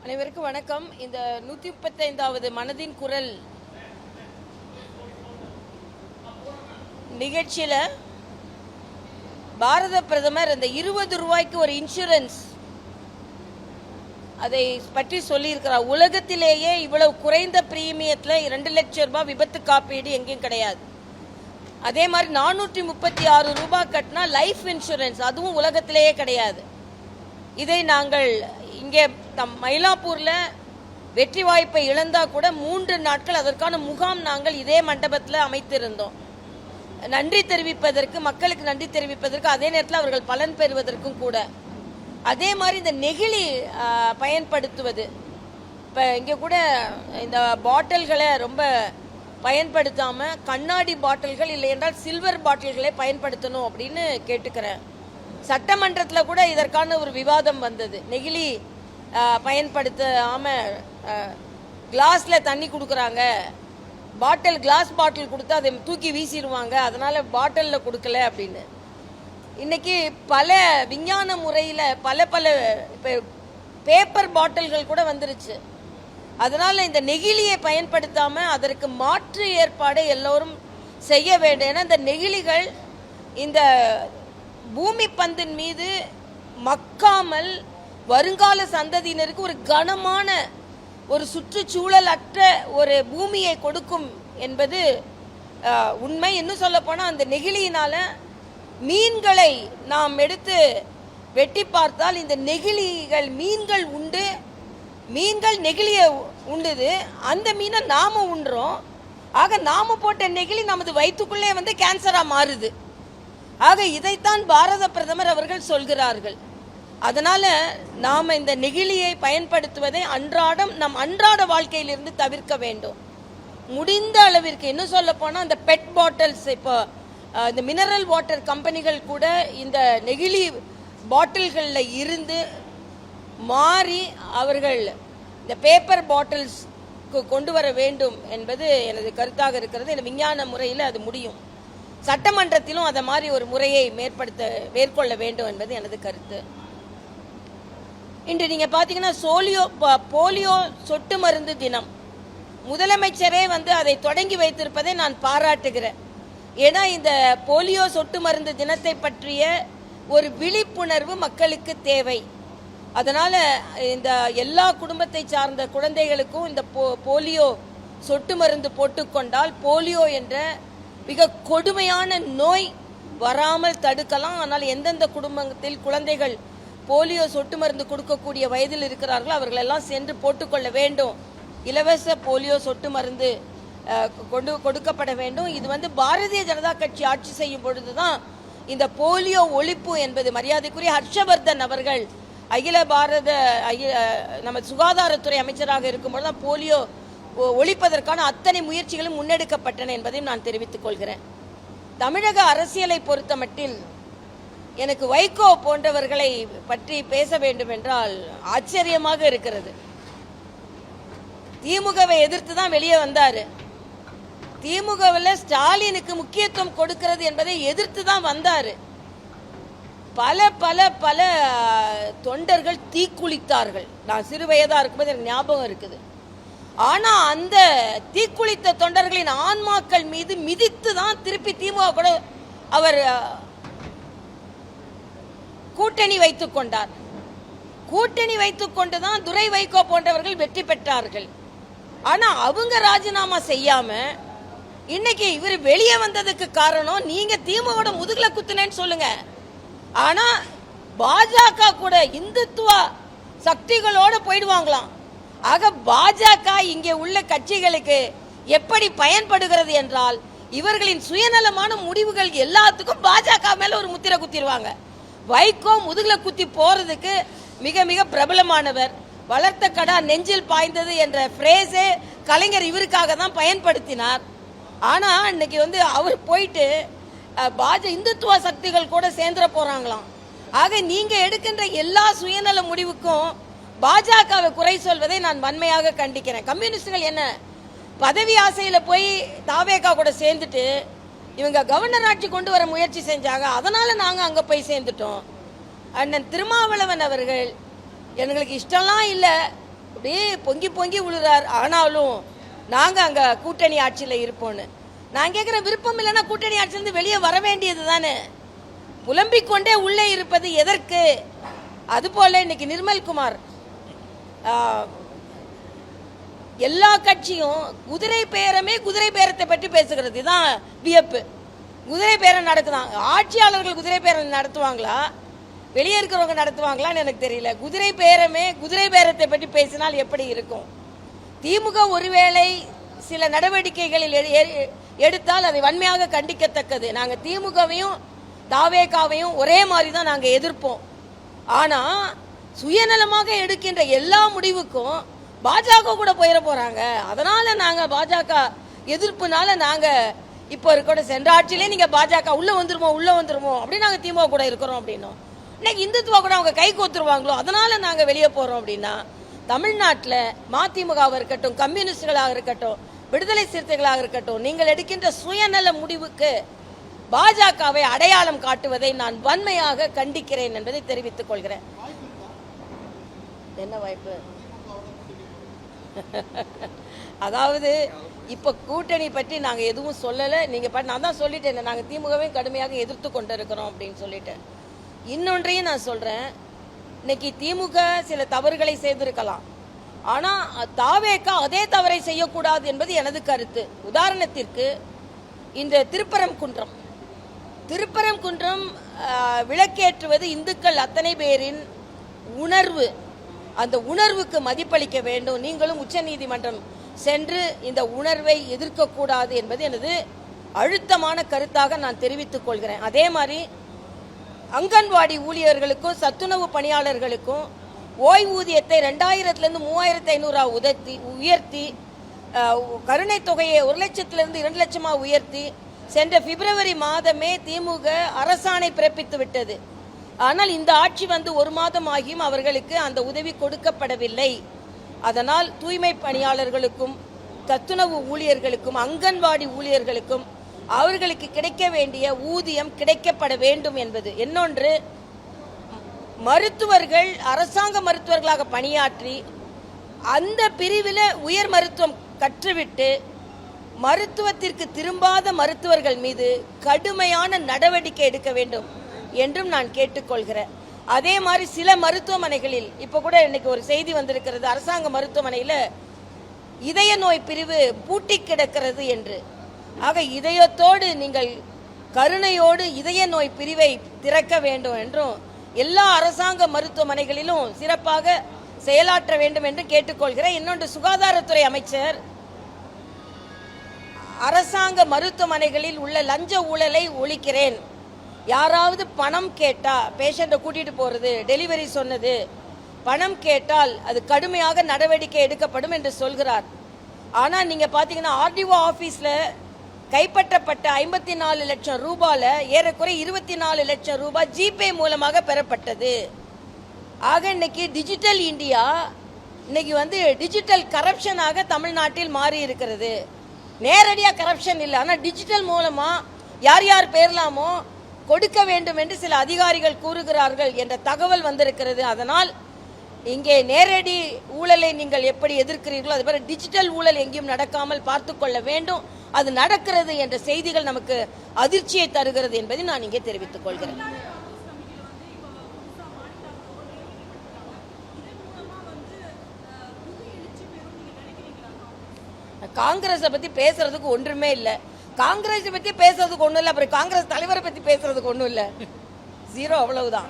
அனைவருக்கும் வணக்கம். இந்த 135வது மனதின் குரல் நிகழ்ச்சியில பாரத பிரதமர் இந்த 20 ரூபாய்க்கு ஒரு இன்சூரன்ஸ் அதை பற்றி சொல்லியிருக்கிறார். உலகத்திலேயே இவ்வளவு குறைந்த பிரீமியத்தில் 2 லட்சம் ரூபாய் விபத்து காப்பீடு எங்கேயும் கிடையாது. அதே மாதிரி 436 ரூபாய் கட்டினா லைஃப் இன்சூரன்ஸ், அதுவும் உலகத்திலேயே கிடையாது. இதை நாங்கள் இங்கே மயிலாப்பூர்ல வெற்றி வாய்ப்பை இழந்தா கூட 3 நாட்கள் அதற்கான முகாம் நாங்கள் இதே மண்டபத்தில் அமைத்திருந்தோம். நன்றி தெரிவிப்பதற்கு, மக்களுக்கு நன்றி தெரிவிப்பதற்கு, அதே நேரத்தில் அவர்கள் பலன் பெறுவதற்கும் கூட. அதே மாதிரி இந்த நெகிழி பயன்படுத்துவது, இப்போ இங்கே கூட இந்த பாட்டில்களை ரொம்ப பயன்படுத்தாம கண்ணாடி பாட்டில்கள் இல்லை என்றால் சில்வர் பாட்டில்களை பயன்படுத்தணும் அப்படின்னு கேட்டுக்கிறேன். சட்டமன்றத்தில் கூட இதற்கான ஒரு விவாதம் வந்தது. நெகிழி பயன்படுத்தாம கிளாஸ்ல தண்ணி கொடுக்குறாங்க, கிளாஸ் பாட்டில் கொடுத்து அதை தூக்கி வீசிடுவாங்க, அதனால பாட்டிலில் கொடுக்கல அப்படின்னு. இன்னைக்கு பல விஞ்ஞான முறையில் பல இப்போ பேப்பர் பாட்டில்கள் கூட வந்துருச்சு. அதனால இந்த நெகிழியை பயன்படுத்தாம அதற்கு மாற்று ஏற்பாடை எல்லோரும் செய்ய வேண்டும். ஏன்னா இந்த நெகிழிகள் இந்த பூமி பந்தின் மீது மக்காமல் வருங்கால சந்ததியினருக்கு ஒரு கனமான ஒரு சுற்றுச்சூழல் அற்ற ஒரு பூமியை கொடுக்கும் என்பது உண்மை. இன்னும் சொல்ல போனா அந்த நெகிழியினால மீன்களை நாம் எடுத்து வெட்டி பார்த்தால் இந்த நெகிழிகள் மீன்கள் உண்டு, மீன்கள் நெகிழியை உண்டுது, அந்த மீனை நாம உண்றோம். ஆக நாம போட்ட நெகிழி நமது வயிற்றுக்குள்ளே வந்து கேன்சரா மாறுது. ஆக இதைத்தான் பாரத பிரதமர் அவர்கள் சொல்கிறார்கள். அதனால நாம இந்த நெகிழியை பயன்படுத்துவதை நம் அன்றாட வாழ்க்கையிலிருந்து தவிர்க்க வேண்டும். முடிந்த அளவிற்கு, இன்னும் சொல்ல போனா இந்த பெட் பாட்டில்ஸ், இப்போ இந்த மினரல் வாட்டர் கம்பெனிகள் கூட இந்த நெகிழி பாட்டில்கள்ல இருந்து மாறி அவர்கள் இந்த பேப்பர் பாட்டில்ஸ் கொண்டு வர வேண்டும் என்பது எனது கருத்தாக இருக்கிறது. இந்த விஞ்ஞான முறையில் அது முடியும். சட்டமன்றத்திலும் அதை மாதிரி ஒரு முறையை மேற்கொள்ள வேண்டும் என்பது எனது கருத்து. இன்று நீங்க பாத்தீங்கன்னா போலியோ சொட்டு மருந்து தினம், முதலமைச்சரே வந்து அதை தொடங்கி வைத்திருப்பதை நான் பாராட்டுகிறேன். ஏன்னா இந்த போலியோ சொட்டு மருந்து தினத்தை பற்றிய ஒரு விழிப்புணர்வு மக்களுக்கு தேவை. அதனால இந்த எல்லா குடும்பத்தை சார்ந்த குழந்தைகளுக்கும் இந்த போலியோ சொட்டு மருந்து போட்டுக்கொண்டால் போலியோ என்ற மிக கொடுமையான நோய் வராமல் தடுக்கலாம். ஆனால் எந்தெந்த குடும்பத்தில் குழந்தைகள் போலியோ சொட்டு மருந்து கொடுக்கக்கூடிய வயதில் இருக்கிறார்கள் அவர்கள் எல்லாம் சென்று போட்டுக்கொள்ள வேண்டும். இலவச போலியோ சொட்டு மருந்து கொடுக்கப்பட வேண்டும். இது வந்து பாரதிய ஜனதா கட்சி ஆட்சி செய்யும் பொழுதுதான் இந்த போலியோ ஒழிப்பு என்பது. மரியாதைக்குரிய ஹர்ஷவர்தன் அவர்கள் நம்ம சுகாதாரத்துறை அமைச்சராக இருக்கும்போது தான் போலியோ ஒழிப்பதற்கான அத்தனை முயற்சிகளும் முன்னெடுக்கப்பட்டன என்பதையும் நான் தெரிவித்துக் கொள்கிறேன். தமிழக அரசியலை பொறுத்தமட்டில் எனக்கு வைகோ போன்றவர்களை பற்றி பேச வேண்டும் என்றால் ஆச்சரியமாக இருக்கிறது. திமுகவை எதிர்த்து தான் வெளியே வந்தாரு. திமுகவில் ஸ்டாலினுக்கு முக்கியத்துவம் கொடுக்கிறது என்பதை எதிர்த்து தான் வந்தாரு. பல பல பல தொண்டர்கள் தீக்குளித்தார்கள். நான் சிறு வயதா இருக்கும்போது எனக்கு ஞாபகம் இருக்குது. ஆனா அந்த தீக்குளித்த தொண்டர்களின் ஆன்மாக்கள் மீது மிதித்து தான் திருப்பி திமுக கூட அவர் கூட்டணி வைத்துக் கொண்டார். கூட்டணி வைத்துக் கொண்டுதான் துரை வைகோ போன்றவர்கள் வெற்றி பெற்றார்கள். ஆனா அவங்க ராஜினாமா செய்யாம இன்னைக்கு இவர் வெளியே வந்ததுக்கு காரணம் நீங்க திமுக முதுகுல குத்துனேன்னு சொல்லுங்க. ஆனா பாஜக கூட இந்துத்துவ சக்திகளோட போயிடுவாங்களாம். ஆக பாஜக இங்கே உள்ள கட்சிகளுக்கு எப்படி பயன்படுகிறது என்றால் இவர்களின் சுயநலமான முடிவுகள் எல்லாத்துக்கும் பாஜக மேல ஒரு முத்திரை குத்திடுவாங்க. வைகோ முதுகுல குத்தி போறதுக்கு மிக மிக பிரபலமானவர். வளர்த்த கடா நெஞ்சில் பாய்ந்தது என்ற பிரேஸே கலைஞர் இவருக்காக தான் பயன்படுத்தினார். ஆனா இன்னைக்கு வந்து அவர் போயிட்டு இந்துத்துவ சக்திகள் கூட சேர்ந்துட போறாங்களாம். ஆக நீங்க எடுக்கின்ற எல்லா சுயநல முடிவுக்கும் பாஜகவை குறை சொல்வதை நான் வன்மையாக கண்டிக்கிறேன். கம்யூனிஸ்டுகள் என்ன பதவி ஆசையில போய் தாவேகா கூட சேர்ந்துட்டு இவங்க கவர்னர் ஆட்சி கொண்டு வர முயற்சி செஞ்சாங்க, அதனால நாங்க அங்க போய் சேர்ந்துட்டோம். அண்ணன் திருமாவளவன் அவர்கள் எங்களுக்கு இஷ்டம்லாம் இல்லை, அப்படியே பொங்கி பொங்கி விழுறார். ஆனாலும் நாங்கள் அங்கே கூட்டணி ஆட்சியில் இருப்போன்னு நான் கேட்குற, விருப்பம் இல்லைன்னா கூட்டணி ஆட்சியிலேருந்து வெளியே வர வேண்டியது தானே. புலம்பிக் கொண்டே உள்ளே இருப்பது எதற்கு? அதுபோல இன்னைக்கு நிர்மல்குமார் எல்லா கட்சியும் குதிரை பேரத்தை பற்றி பேசுகிறது தான் வியப்பு. குதிரை பேரம் நடக்குதான். ஆட்சியாளர்கள் குதிரை பேரம் நடத்துவாங்களா, வெளியே இருக்கிறவங்க நடத்துவாங்களான்னு எனக்கு தெரியல. குதிரை பேரத்தை பற்றி பேசினால் எப்படி இருக்கும்? திமுக ஒருவேளை சில நடவடிக்கைகளில் எடுத்தால் அதை வன்மையாக கண்டிக்கத்தக்கது. நாங்கள் திமுகவையும் தாவேகாவையும் ஒரே மாதிரி தான் நாங்கள் எதிர்ப்போம். ஆனால் சுயநலமாக எடுக்கின்ற எல்லா முடிவுக்கும் பாஜக கூட போயிட போறாங்க. அதனால நாங்கள் பாஜக எதிர்ப்புனால நாங்கள் இப்போ இருக்கிற சென்ற ஆட்சியிலே நீங்கள் பாஜக உள்ள வந்துருமோ அப்படின்னு நாங்கள் திமுக கூட இருக்கிறோம் அப்படின்னோம். இன்னைக்கு இந்துத்துவா கூட அவங்க கை கோத்துருவாங்களோ அதனால நாங்கள் வெளியே போறோம் அப்படின்னா, தமிழ்நாட்டில் மதிமுகவாக இருக்கட்டும், கம்யூனிஸ்டுகளாக இருக்கட்டும், விடுதலை சிறுத்தைகளாக இருக்கட்டும், நீங்கள் எடுக்கின்ற சுயநல முடிவுக்கு பாஜகவை அடையாளம் காட்டுவதை நான் வன்மையாக கண்டிக்கிறேன் என்பதை தெரிவித்துக் கொள்கிறேன். என்ன வாய்ப்பு? அதாவது இப்ப கூட்டணி பற்றி நாங்க எதுவும் சொல்லல. நீங்க நான் தான் சொல்லிட்டேன், நாங்க திமுகவையும் கடுமையாக எதிர்த்து கொண்டு இருக்கிறோம் அப்படின்னு சொல்லிட்டேன். இன்னொன்றையும் நான் சொல்றேன், இன்னைக்கு திமுக சில தவறுகளை செய்திருக்கலாம், ஆனா தாவேகா அதே தவறை செய்யக்கூடாது என்பது எனது கருத்து. உதாரணத்திற்கு இந்த திருப்பரங்குன்றம் விளக்கேற்றுவது இந்துக்கள் அத்தனை பேரின் உணர்வு. அந்த உணர்வுக்கு மதிப்பளிக்க வேண்டும். நீங்களும் உச்சநீதிமன்றம் சென்று இந்த உணர்வை எதிர்க்கக்கூடாது என்பது எனது அழுத்தமான கருத்தாக நான் தெரிவித்துக் கொள்கிறேன். அதே மாதிரி அங்கன்வாடி ஊழியர்களுக்கும் சத்துணவு பணியாளர்களுக்கும் ஓய்வூதியத்தை 2000 3500 உயர்த்தி கருணை தொகையை 1 லட்சத்திலிருந்து 2 லட்சமாக உயர்த்தி சென்ற பிப்ரவரி மாதமே திமுக அரசாணை பிறப்பித்து விட்டது. ஆனால் இந்த ஆட்சி வந்து 1 மாதம் ஆகியும் அவர்களுக்கு அந்த உதவி கொடுக்கப்படவில்லை. அதனால் தூய்மை பணியாளர்களுக்கும் சத்துணவு ஊழியர்களுக்கும் அங்கன்வாடி ஊழியர்களுக்கும் அவர்களுக்கு கிடைக்க வேண்டிய ஊதியம் கிடைக்கப்பட வேண்டும் என்பது. இன்னொன்று, மருத்துவர்கள் அரசாங்க மருத்துவர்களாக பணியாற்றி அந்த பிரிவில் உயர் மருத்துவம் கற்றுவிட்டு மருத்துவத்திற்கு திரும்பாத மருத்துவர்கள் மீது கடுமையான நடவடிக்கை எடுக்க வேண்டும் என்றும் நான் கேட்டுக்கொள்கிறேன். அதே மாதிரி சில மருத்துவமனைகளில் இப்ப கூட இன்னைக்கு ஒரு செய்தி வந்திருக்கிறது, அரசாங்க மருத்துவமனையில் இதய நோய் பிரிவு பூட்டி கிடக்கிறது என்று. ஆக இதயத்தோடு நீங்கள் கருணையோடு இதய நோய் பிரிவை திறக்க வேண்டும் என்றும் எல்லா அரசாங்க மருத்துவமனைகளிலும் சிறப்பாக செயலாற்ற வேண்டும் என்று கேட்டுக்கொள்கிறேன். இன்னொன்று, சுகாதாரத்துறை அமைச்சர் அரசாங்க மருத்துவமனைகளில் உள்ள லஞ்ச ஊழலை ஒழிக்கிறேன், யாராவது பணம் கேட்டா பேஷண்ட்டை கூட்டிட்டு போறது, டெலிவரி சொன்னது, பணம் கேட்டால் அது கடுமையாக நடவடிக்கை எடுக்கப்படும் என்று சொல்கிறார். ஆனா நீங்க பாத்தீங்கன்னா ஆர்டிஓ ஆபீஸ்ல கைப்பற்றப்பட்ட 54 லட்சம் ரூபாயில ஏறக்குறை 24 லட்சம் ரூபாய் ஜிபே மூலமாக பெறப்பட்டது. ஆக இன்னைக்கு டிஜிட்டல் இந்தியா இன்னைக்கு வந்து டிஜிட்டல் கரப்ஷனாக தமிழ்நாட்டில் மாறி இருக்கிறது. நேரடியாக கரப்ஷன் இல்லை, ஆனால் டிஜிட்டல் மூலமா யார் யார் பேர்லாமோ கொடுக்க வேண்டும் என்று சில அதிகாரிகள் கூறுகிறார்கள் என்ற தகவல் வந்திருக்கிறது. அதனால் இங்கே நேரடி ஊழலை நீங்கள் எப்படி எதிர்க்கிறீர்களோ அது போல டிஜிட்டல் ஊழல் எங்கேயும் நடக்காமல் பார்த்து கொள்ள வேண்டும். அது நடக்கிறது என்ற செய்திகள் நமக்கு அதிர்ச்சியை தருகிறது என்பதை நான் இங்கே தெரிவித்துக் கொள்கிறேன். காங்கிரஸை பத்தி பேசுறதுக்கு ஒன்றுமே இல்லை. காங்கிரஸ் பத்தி பேசுறதுக்கு ஒண்ணும் இல்லை, அப்புறம் காங்கிரஸ் தலைவரை பத்தி பேசுறதுக்கு ஒண்ணும் இல்லை. ஜீரோ, அவ்வளவுதான்.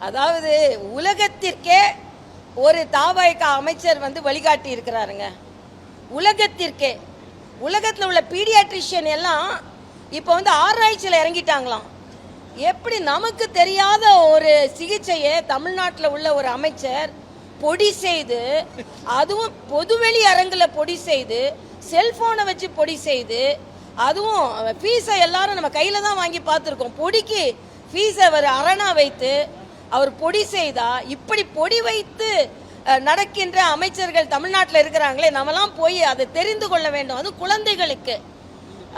அதாவது உலகத்திற்கே ஒரு தாபாய்க்கா அமைச்சர் வந்து வழிகாட்டி இருக்கிறாருங்க. உலகத்திற்கே, உலகத்தில் உள்ள பீடியாட்ரிஷியன் எல்லாம் இப்போ வந்து ஆராய்ச்சியில் இறங்கிட்டாங்களாம். எப்படி நமக்கு தெரியாத ஒரு சிகிச்சையை தமிழ்நாட்டில் உள்ள ஒரு அமைச்சர் பொடி செய்து, அதுவும் பொதுவெளி அரங்கில் பொடி செய்து, செல்போனை வச்சு பொடி செய்து, அதுவும் ஃபீஸை எல்லாரும் நம்ம கையில் தான் வாங்கி பார்த்துருக்கோம். பொடிக்கு ஃபீஸை அவர் அரணா வைத்து அவர் பொடி செய்தா, இப்படி பொடி வைத்து நடக்கின்ற அமைச்சர்கள் தமிழ்நாட்டில் இருக்கிறாங்களே, நம்மலாம் போய் அதை தெரிந்து கொள்ள வேண்டும். அது குழந்தைகளுக்கு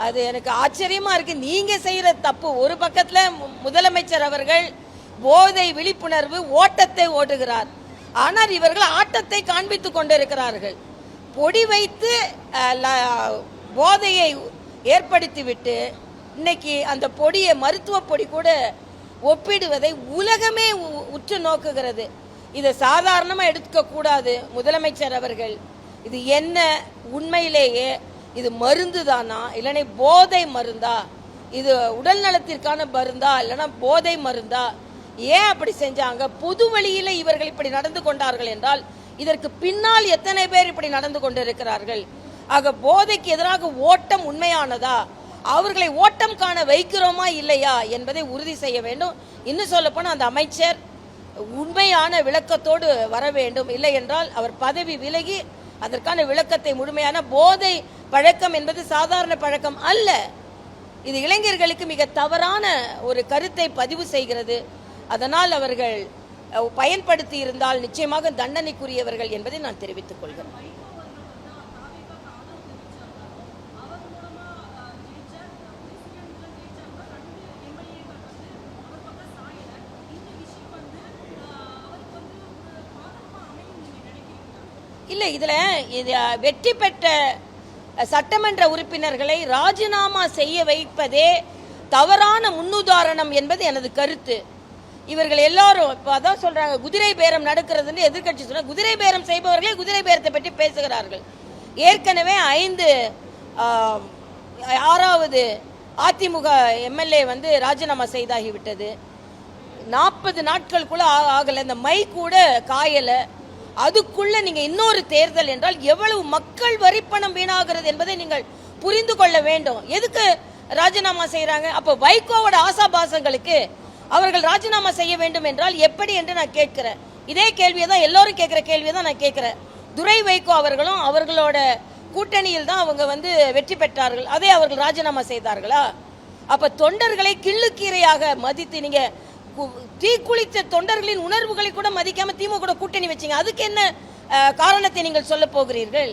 அது எனக்கு ஆச்சரியமா இருக்கு. நீங்க செய்யற தப்பு. ஒரு பக்கத்துல முதலமைச்சர் அவர்கள் போதை விழிப்புணர்வு ஓட்டத்தை ஓட்டுகிறார், ஆனால் இவர்கள் ஆட்டத்தை காண்பித்துக் கொண்டிருக்கிறார்கள். பொடி வைத்து போதையை ஏற்படுத்திவிட்டு இன்னைக்கு அந்த பொடியை மருத்துவ பொடி கூட ஒப்பிடுவதை உலகமே உற்று நோக்குகிறது. இதை சாதாரணமாக எடுத்துக்க கூடாது. முதலமைச்சர் அவர்கள் இது என்ன, உண்மையிலேயே இது மருந்து தானா இல்லைன்னா போதை மருந்தா, இது உடல் நலத்திற்கான மருந்தா இல்லைன்னா போதை மருந்தா, ஏன் அப்படி செஞ்சாங்க? பொது வழியில இவர்கள் இப்படி நடந்து கொண்டார்கள் என்றால் இதற்கு பின்னால் எத்தனை பேர் இப்படி நடந்து கொண்டிருக்கிறார்கள்? ஆக போதைக்கு எதிராக ஓட்டம் உண்மையானதா, அவர்களை ஓட்டம் காண வைக்கிறோமா இல்லையா என்பதை உறுதி செய்ய வேண்டும். இன்னும் சொல்ல போனால் அந்த அமைச்சர் உண்மையான விளக்கத்தோடு வர வேண்டும். இல்லை என்றால் அவர் பதவி விலகி அதற்கான விளக்கத்தை முழுமையான போதை பழக்கம் என்பது சாதாரண பழக்கம் அல்ல. இது இளைஞர்களுக்கு மிக தவறான ஒரு கருத்தை பதிவு செய்கிறது. அதனால் அவர்கள் பயன்படுத்தி இருந்தால் நிச்சயமாக தண்டனைக்குரியவர்கள் என்பதை நான் தெரிவித்துக் கொள்கிறேன். இல்லை, இதுல வெற்றி பெற்ற சட்டமன்ற உறுப்பினர்களை ராஜினாமா செய்ய வைப்பதே தவறான முன்னுதாரணம் என்பது எனது கருத்து. இவர்கள் எல்லாரும் இப்போ அதான் சொல்றாங்க, குதிரை பேரம் நடக்கிறதுன்னு எதிர்கட்சி சொல்றாங்க. குதிரை பேரம் செய்பவர்களே குதிரை பேரத்தை பற்றி பேசுகிறார்கள். ஏற்கனவே 6வது அதிமுக எம்எல்ஏ ராஜினாமா செய்தாகிவிட்டது. 40 நாட்களுக்குள்ள ஆகல, இந்த மை கூட காயல. அதுக்குள்ள நீங்க இன்னொரு தேர்தல் என்றால் எவ்வளவு மக்கள் வரிப்பணம் வீணாகிறது என்பதை நீங்கள் புரிந்து கொள்ள வேண்டும். எதுக்கு ராஜினாமா செய்யறாங்க? அப்ப வைகோவோட ஆசாபாசங்களுக்கு அவர்கள் ராஜினாமா செய்ய வேண்டும் என்றால் எப்படி என்று நான் கேட்கிறேன். இதே கேள்வியை தான் எல்லாரும் கேட்கிற கேள்வியை தான் நான் கேட்கிறேன். துரை வைகோ அவர்களும் அவர்களோட கூட்டணியில் தான் அவங்க வெற்றி பெற்றார்கள். அதே அவர்கள் ராஜினாமா செய்தார்களா? அப்ப தொண்டர்களை கிள்ளுக்கீரையாக மதித்து நீங்க தீக்குளித்த தொண்டர்களின் உணர்வுகளை கூட மதிக்காம திமுக கூட கூட்டணி வச்சீங்க. அதுக்கு என்ன காரணத்தை நீங்கள் சொல்ல போகிறீர்கள்?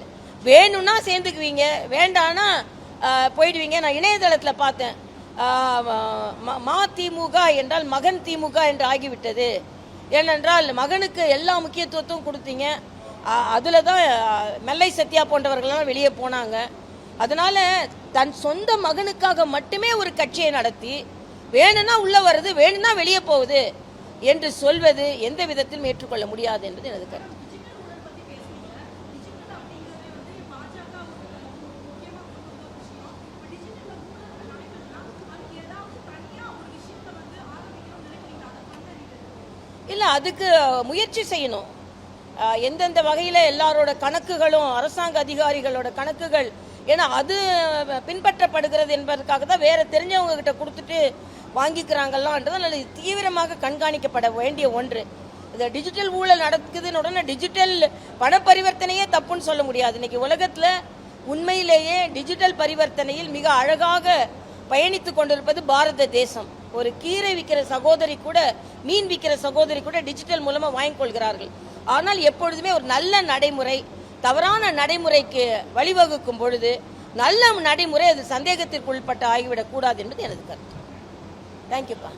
வேணும்னா சேர்ந்துக்குவீங்க, வேண்டானா போயிடுவீங்க. நான் இணையதளத்தில் பார்த்தேன், திமுக என்றால் மகன் திமுக என்று ஆகிவிட்டது. ஏனென்றால் மகனுக்கு எல்லா முக்கியத்துவத்தையும் கொடுத்தீங்க. அதில் தான் மெல்லை சத்யா போன்றவர்கள்லாம் வெளியே போனாங்க. அதனால தன் சொந்த மகனுக்காக மட்டுமே ஒரு கட்சியை நடத்தி வேணும்னா உள்ள வருது, வேணும்னா வெளியே போகுது என்று சொல்வது எந்த விதத்திலும் ஏற்றுக்கொள்ள முடியாது என்பது எனது கருத்து. இல்ல, அதுக்கு முயற்சி செய்யணும். எந்தெந்த வகையில எல்லாரோட கணக்குகளும் அரசாங்க அதிகாரிகளோட கணக்குகள், ஏன்னா அது பின்பற்றப்படுகிறது என்பதற்காக தான் வேற தெரிஞ்சவங்க கிட்ட கொடுத்துட்டு வாங்கிக்கிறாங்கல்லான்றது தீவிரமாக கண்காணிக்கப்பட வேண்டிய ஒன்று. இந்த டிஜிட்டல் ஊழல் நடக்குதுன்னு உடனே டிஜிட்டல் பண பரிவர்த்தனையே தப்புன்னு சொல்ல முடியாது. இன்னைக்கு உலகத்துல உண்மையிலேயே டிஜிட்டல் பரிவர்த்தனையில் மிக அழகாக பயணித்துக் கொண்டிருப்பது பாரத தேசம். ஒரு கீரை விற்கிற சகோதரி கூட, மீன் விற்கிற சகோதரி கூட டிஜிட்டல் மூலமா வாங்கிக் கொள்கிறார்கள். ஆனால் எப்பொழுதுமே ஒரு நல்ல நடைமுறை தவறான நடைமுறைக்கு வழிவகுக்கும் பொழுது நல்ல நடைமுறை அது சந்தேகத்திற்கு உட்பட்டு ஆகிவிடக் கூடாது என்பது எனது கருத்து. தேங்க்யூப்பா.